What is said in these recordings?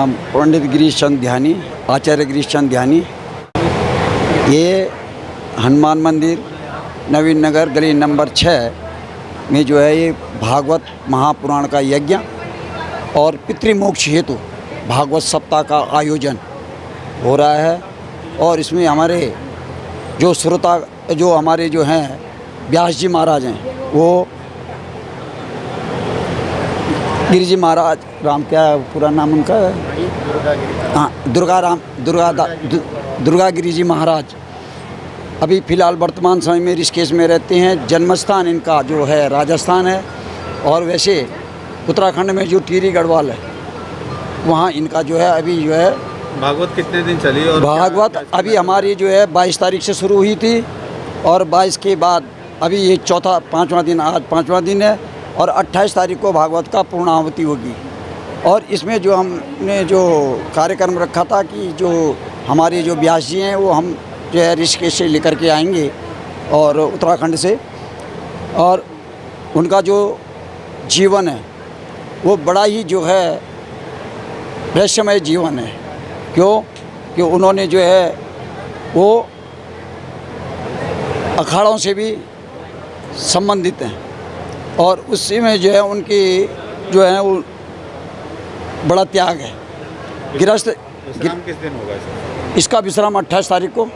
नाम पंडित गिरीश चंद ध्यानी, आचार्य गिरीश चंद ध्यानी। ये हनुमान मंदिर नवीन नगर गली नंबर 6 में जो है ये भागवत महापुराण का यज्ञ और पितृमोक्ष हेतु भागवत सप्ताह का आयोजन हो रहा है। और इसमें हमारे जो श्रोता जो हमारे जो हैं व्यास जी महाराज हैं, वो गिरिजी जी महाराज, राम क्या पूरा नाम उनका है, हाँ, दुर्गा गिरिजी जी महाराज अभी फ़िलहाल वर्तमान समय में ऋषिकेश में रहते हैं। जन्मस्थान इनका जो है राजस्थान है, और वैसे उत्तराखंड में जो टिहरी गढ़वाल है वहाँ इनका जो है अभी जो है भागवत कितने दिन चली। और भागवत अभी हमारी जो है 22 तारीख से शुरू हुई थी, और 22 के बाद अभी ये पाँचवा दिन, आज 5वां दिन है, और 28 तारीख को भागवत का पूर्णाहुति होगी। और इसमें जो हमने जो कार्यक्रम रखा था कि जो हमारे जो व्यास जी हैं वो हम जो है ऋषिकेश से लेकर के आएंगे और उत्तराखंड से, और उनका जो जीवन है वो बड़ा ही जो है रहस्यमय जीवन है। क्यों कि उन्होंने जो है वो अखाड़ों से भी संबंधित हैं, और उसी में जो है उनकी जो है वो बड़ा त्याग है। गृहस्थ विश्राम किस दिन होगा इसका विश्राम 28 तारीख को।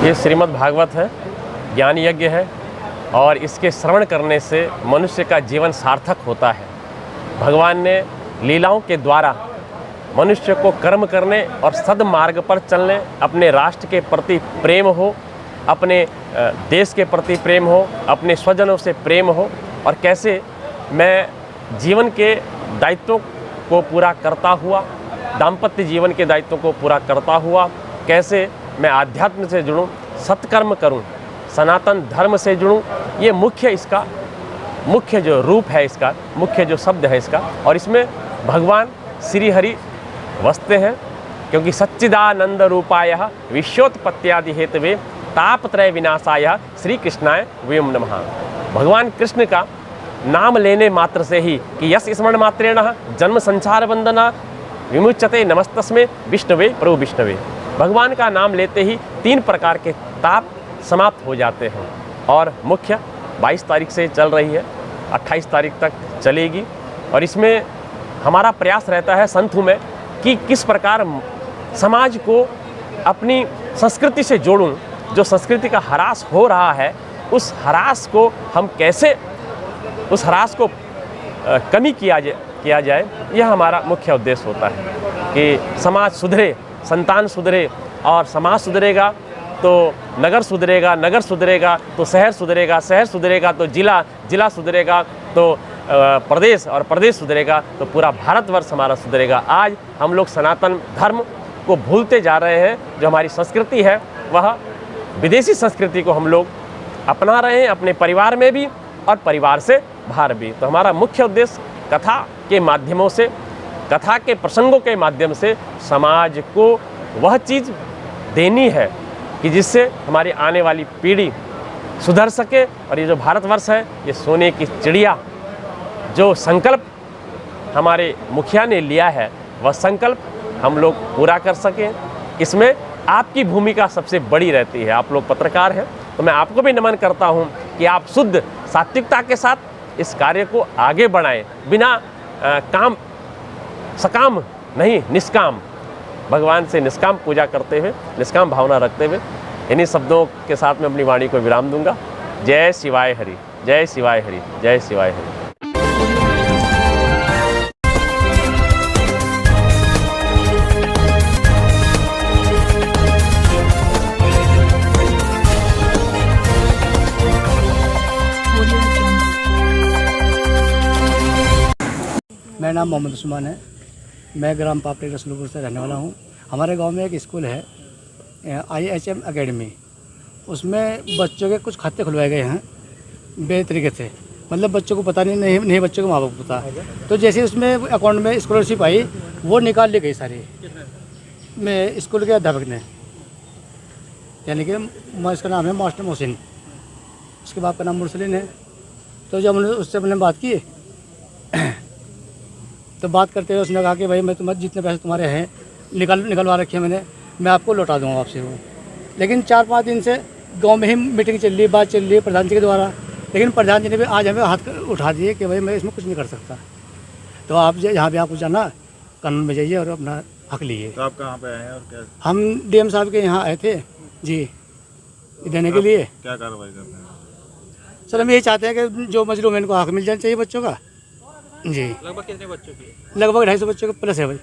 ये श्रीमद् भागवत है, ज्ञान यज्ञ है, और इसके श्रवण करने से मनुष्य का जीवन सार्थक होता है। भगवान ने लीलाओं के द्वारा मनुष्य को कर्म करने और सद्मार्ग पर चलने, अपने राष्ट्र के प्रति प्रेम हो, अपने देश के प्रति प्रेम हो, अपने स्वजनों से प्रेम हो, और कैसे मैं जीवन के दायित्वों को पूरा करता हुआ, दाम्पत्य जीवन के दायित्वों को पूरा करता हुआ, कैसे मैं आध्यात्म से जुड़ूं, सत्कर्म करूं, सनातन धर्म से जुड़ूं, ये मुख्य जो रूप है इसका, मुख्य जो शब्द है इसका। और इसमें भगवान श्री हरि वसते हैं, क्योंकि सच्चिदानंद रूपाय विश्वोत्पत्त्यादि हेतवे तापत्रय विनाशाय श्री कृष्णाय वयं नमः। भगवान कृष्ण का नाम लेने मात्र से ही कि यस स्मरण मात्रेण जन्म संसार वंदना विमुच्यते नमस्तस्मै विष्णवे प्रभु विष्णवे। भगवान का नाम लेते ही 3 प्रकार के ताप समाप्त हो जाते हैं। और मुख्य 22 तारीख से चल रही है, 28 तारीख तक चलेगी। और इसमें हमारा प्रयास रहता है संतों में कि किस प्रकार समाज को अपनी संस्कृति से जोड़ूं। जो संस्कृति का ह्रास हो रहा है, उस ह्रास को हम कैसे, उस ह्रास को कमी किया जाए, यह हमारा मुख्य उद्देश्य होता है कि समाज सुधरे, संतान सुधरे, और समाज सुधरेगा तो नगर सुधरेगा, नगर सुधरेगा तो शहर सुधरेगा, शहर सुधरेगा तो जिला सुधरेगा तो प्रदेश, और प्रदेश सुधरेगा तो पूरा भारतवर्ष हमारा सुधरेगा। आज हम लोग सनातन धर्म को भूलते जा रहे हैं। जो हमारी संस्कृति है वह विदेशी संस्कृति को हम लोग अपना रहे हैं, अपने परिवार में भी और परिवार से बाहर भी। तो हमारा मुख्य उद्देश्य कथा के माध्यमों से, कथा के प्रसंगों के माध्यम से समाज को वह चीज़ देनी है कि जिससे हमारी आने वाली पीढ़ी सुधर सके। और ये जो भारतवर्ष है, ये सोने की चिड़िया, जो संकल्प हमारे मुखिया ने लिया है, वह संकल्प हम लोग पूरा कर सकें। इसमें आपकी भूमिका सबसे बड़ी रहती है। आप लोग पत्रकार हैं, तो मैं आपको भी नमन करता हूं कि आप शुद्ध सात्विकता के साथ इस कार्य को आगे बढ़ाएं, बिना सकाम नहीं, निष्काम, भगवान से निष्काम पूजा करते हुए, निष्काम भावना रखते हुए। इन्हीं शब्दों के साथ मैं अपनी वाणी को विराम दूंगा। जय शिवाय हरि, जय शिवाय हरि, जय शिवाय हरि। मेरा नाम मोहम्मद उस्मान है। मैं ग्राम पापड़ी रसलुपुर से रहने वाला हूँ। हमारे गांव में एक स्कूल है, IHM एकेडमी। उसमें बच्चों के कुछ खाते खुलवाए गए हैं बे तरीके से, मतलब बच्चों को पता नहीं बच्चों को माँ बाप को पता। तो जैसे उसमें अकाउंट में स्कॉलरशिप आई, वो निकाल ली गई सारी में स्कूल के अध्यापक ने, यानी कि इसका नाम है मास्टर मोहसिन, उसके बाप का नाम मुरसलीन है। तो जब हमने उससे बात की तो बात करते हुए उसने कहा कि भाई मैं तुम्हारे जितने पैसे तुम्हारे हैं निकलवा रखे मैंने, मैं आपको लौटा दूँगा आपसे वो। लेकिन 4-5 दिन से गांव में ही मीटिंग चल रही है, बात चल रही है प्रधान जी के द्वारा, लेकिन प्रधान जी ने भी आज हमें हाथ उठा दिए कि भाई मैं इसमें कुछ नहीं कर सकता। तो आप यहाँ भी आपको जाना कानून में जाइए और अपना हक लीजिए। तो आप कहाँ पे आए हैं और क्या हम डीएम साहब के यहाँ आए थे जी देने के लिए। क्या कार्रवाई करते हैं? सर हम यही चाहते हैं कि जो मजलूम है इनको हक मिल जाना चाहिए बच्चों का जी। लगभग कितने बच्चों की? लगभग 250 बच्चों का प्लस है भाई।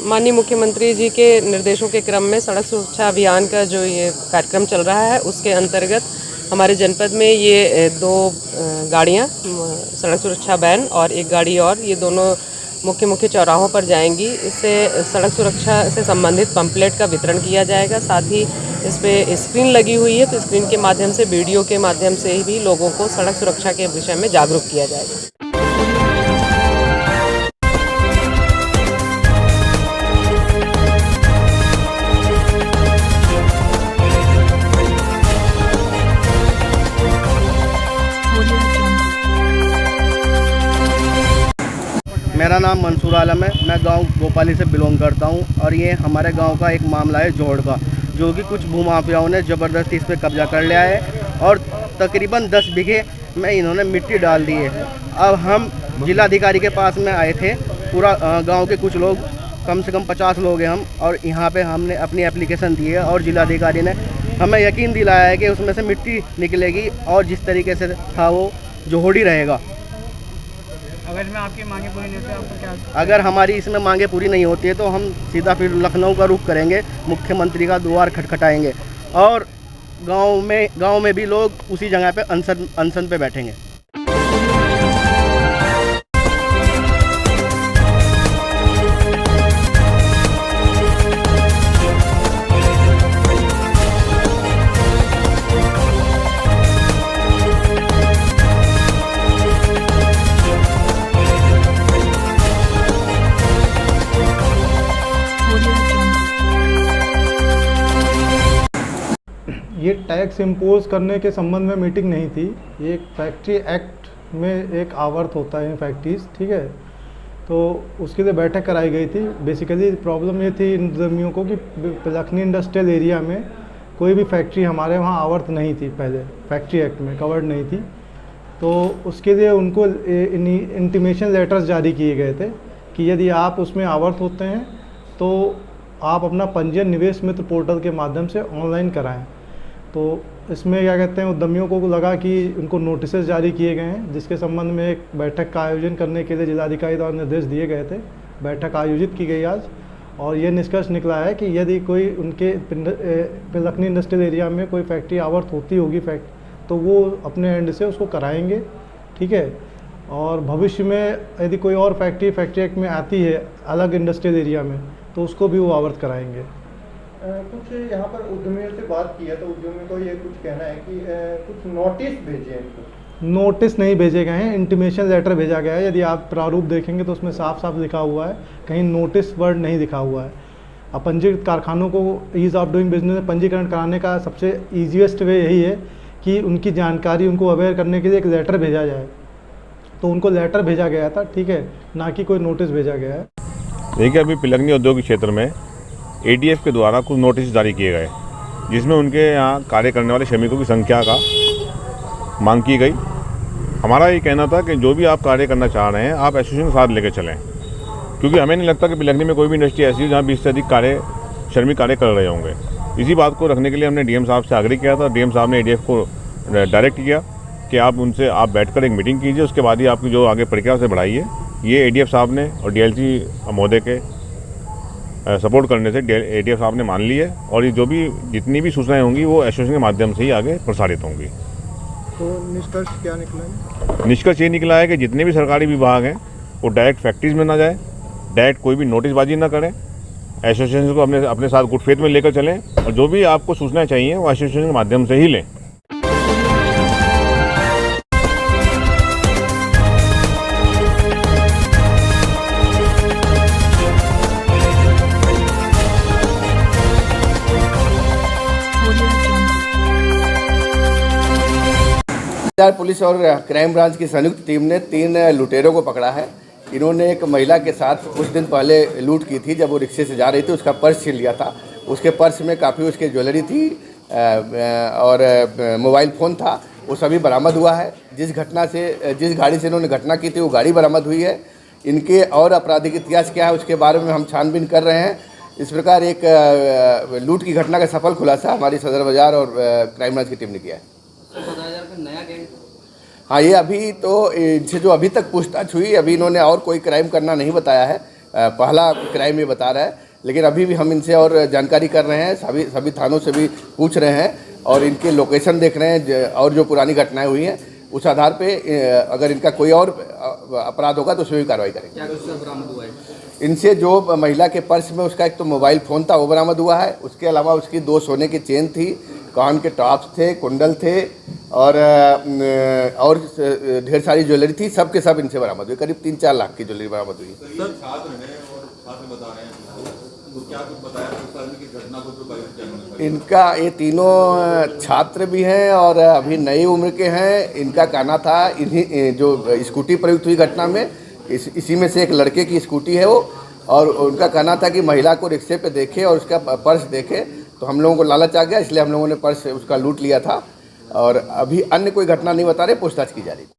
माननीय मुख्यमंत्री जी के निर्देशों के क्रम में सड़क सुरक्षा अभियान का जो ये कार्यक्रम चल रहा है उसके अंतर्गत हमारे जनपद में ये 2 गाड़ियाँ सड़क सुरक्षा वैन और एक गाड़ी और ये दोनों मुख्य चौराहों पर जाएंगी। इससे सड़क सुरक्षा से संबंधित पंपलेट का वितरण किया जाएगा। साथ ही इस पर स्क्रीन लगी हुई है, तो स्क्रीन के माध्यम से वीडियो के माध्यम से भी लोगों को सड़क सुरक्षा के विषय में जागरूक किया जाएगा। मेरा नाम मंसूर आलम है। मैं गांव गोपाली से बिलोंग करता हूं और ये हमारे गांव का एक मामला है जोड़ का, जो कि कुछ भूमाफियाओं ने ज़बरदस्ती इस पर कब्जा कर लिया है और तकरीबन 10 बीघे में इन्होंने मिट्टी डाल दी है। अब हम जिलाधिकारी के पास में आए थे, पूरा गांव के कुछ लोग, कम से कम 50 लोग हैं हम, और यहाँ पे हमने अपनी एप्लीकेशन दी है और जिलाधिकारी ने हमें यकीन दिलाया है कि उसमें से मिट्टी निकलेगी और जिस तरीके से था वो जोड़ी रहेगा। अगर इसमें आपकी मांगे पूरी नहीं होती आपको क्या? अगर हमारी इसमें मांगे पूरी नहीं होती है तो हम सीधा फिर लखनऊ का रुख करेंगे, मुख्यमंत्री का द्वार खटखटाएंगे और गांव में भी लोग उसी जगह पे अनशन पे बैठेंगे। ये टैक्स इम्पोज करने के संबंध में मीटिंग नहीं थी। ये एक फैक्ट्री एक्ट में एक आवर्त होता है इन फैक्ट्रीज, ठीक है, तो उसके लिए बैठक कराई गई थी। बेसिकली प्रॉब्लम ये थी इन जमीनों को कि लखनी इंडस्ट्रियल एरिया में कोई भी फैक्ट्री हमारे वहाँ आवर्त नहीं थी, पहले फैक्ट्री एक्ट में कवर्ड नहीं थी, तो उसके लिए उनको इंटीमेशन लेटर्स जारी किए गए थे कि यदि आप उसमें आवर्त होते हैं तो आप अपना पंजीयन निवेश मित्र पोर्टल के माध्यम से ऑनलाइन कराएं। तो इसमें क्या कहते हैं, उद्यमियों को लगा कि उनको नोटिस जारी किए गए हैं, जिसके संबंध में एक बैठक का आयोजन करने के लिए जिलाधिकारी द्वारा निर्देश दिए गए थे। बैठक आयोजित की गई आज और ये निष्कर्ष निकला है कि यदि कोई उनके लखनी इंडस्ट्रियल एरिया में कोई फैक्ट्री आवर्त होती होगी तो वो अपने एंड से उसको कराएंगे, ठीक है। और भविष्य में यदि कोई और फैक्ट्री एक्ट में आती है अलग इंडस्ट्रियल एरिया में तो उसको भी वो आवर्त कराएंगे। कुछ यहाँ पर उद्यमियों से बात किया तो उद्यमियों को ये कुछ कहना है कि कुछ नोटिस भेजे इनको। नोटिस नहीं भेजे गए हैं, इंटीमेशन लेटर भेजा गया है। यदि आप प्रारूप देखेंगे तो उसमें साफ साफ लिखा हुआ है, कहीं नोटिस वर्ड नहीं लिखा हुआ है। अब पंजीकृत कारखानों को ईज़ ऑफ डूइंग बिजनेस में पंजीकरण कराने का सबसे ईजीएस्ट वे यही है कि उनकी जानकारी उनको अवेयर करने के लिए एक लेटर भेजा जाए, तो उनको लेटर भेजा गया था, ठीक है, ना कि कोई नोटिस भेजा गया है। देखिए, अभी पिलगनी औद्योगिक क्षेत्र में एडीएफ के द्वारा कुछ नोटिस जारी किए गए, जिसमें उनके यहाँ कार्य करने वाले श्रमिकों की संख्या का मांग की गई। हमारा ये कहना था कि जो भी आप कार्य करना चाह रहे हैं आप एसोसिएशन के साथ लेकर चलें, क्योंकि हमें नहीं लगता कि पिलगनी में कोई भी इंडस्ट्री ऐसी है जहाँ 20 से अधिक श्रमिक कार्य कर रहे होंगे। इसी बात को रखने के लिए हमने डीएम साहब से आग्रह किया था। डीएम साहब ने एडीएफ को डायरेक्ट किया कि आप उनसे बैठकर एक मीटिंग कीजिए, उसके बाद ही आपकी जो आगे प्रक्रिया से बढ़ाइए। ये एडीएफ साहब ने और डीएलसी महोदय के सपोर्ट करने से एडीएफ साहब ने मान ली है और ये जो भी जितनी भी सूचनाएं होंगी वो एसोसिएशन के माध्यम से ही आगे प्रसारित होंगी। तो निष्कर्ष क्या निकला है? निष्कर्ष ये निकला है कि जितने भी सरकारी विभाग हैं वो डायरेक्ट फैक्ट्रीज में ना जाए, डायरेक्ट कोई भी नोटिसबाजी ना करें एसोसिएशन को अपने साथ गुड फेथ में लेकर चलें और जो भी आपको सूचना चाहिए वो एसोसिएशन के माध्यम से ही लें। पुलिस और क्राइम ब्रांच की संयुक्त टीम ने 3 लुटेरों को पकड़ा है। इन्होंने एक महिला के साथ कुछ दिन पहले लूट की थी। जब वो रिक्शे से जा रही थी उसका पर्स छीन लिया था। उसके पर्स में काफ़ी उसके ज्वेलरी थी और मोबाइल फ़ोन था, वो सभी बरामद हुआ है। जिस गाड़ी से इन्होंने घटना की थी वो गाड़ी बरामद हुई है। इनके और आपराधिक इतिहास क्या है उसके बारे में हम छानबीन कर रहे हैं। इस प्रकार एक लूट की घटना का सफल खुलासा हमारी सदर बाजार और क्राइम ब्रांच की टीम ने किया है। हाँ, ये अभी तो इनसे जो अभी तक पूछताछ हुई, अभी इन्होंने और कोई क्राइम करना नहीं बताया है। पहला क्राइम ये बता रहा है, लेकिन अभी भी हम इनसे और जानकारी कर रहे हैं। सभी थानों से भी पूछ रहे हैं और इनके लोकेशन देख रहे हैं और जो पुरानी घटनाएं हुई हैं उस आधार पे अगर इनका कोई और अपराध होगा तो उसमें भी कार्रवाई करेंगे। क्या कुछ बरामद हुआ है इनसे? जो महिला के पर्स में उसका एक तो मोबाइल फ़ोन था वो बरामद हुआ है। उसके अलावा उसकी 2 सोने की चेन थी, कान के टॉप्स थे, कुंडल थे और ढेर सारी ज्वेलरी थी। सब के सब इनसे बरामद हुई। करीब 3-4 लाख की ज्वेलरी बरामद हुई। इनका ये तीनों छात्र भी हैं और अभी नई उम्र के हैं। इनका कहना था इन्हीं जो स्कूटी प्रयुक्त हुई घटना में इसी में से एक लड़के की स्कूटी है वो, और उनका कहना था कि महिला को रिक्शे पे देखे और उसका पर्स देखे तो हम लोगों को लालच आ गया, इसलिए हम लोगों ने पर्स उसका लूट लिया था। और अभी अन्य कोई घटना नहीं बता रहे, पूछताछ की जा रही है।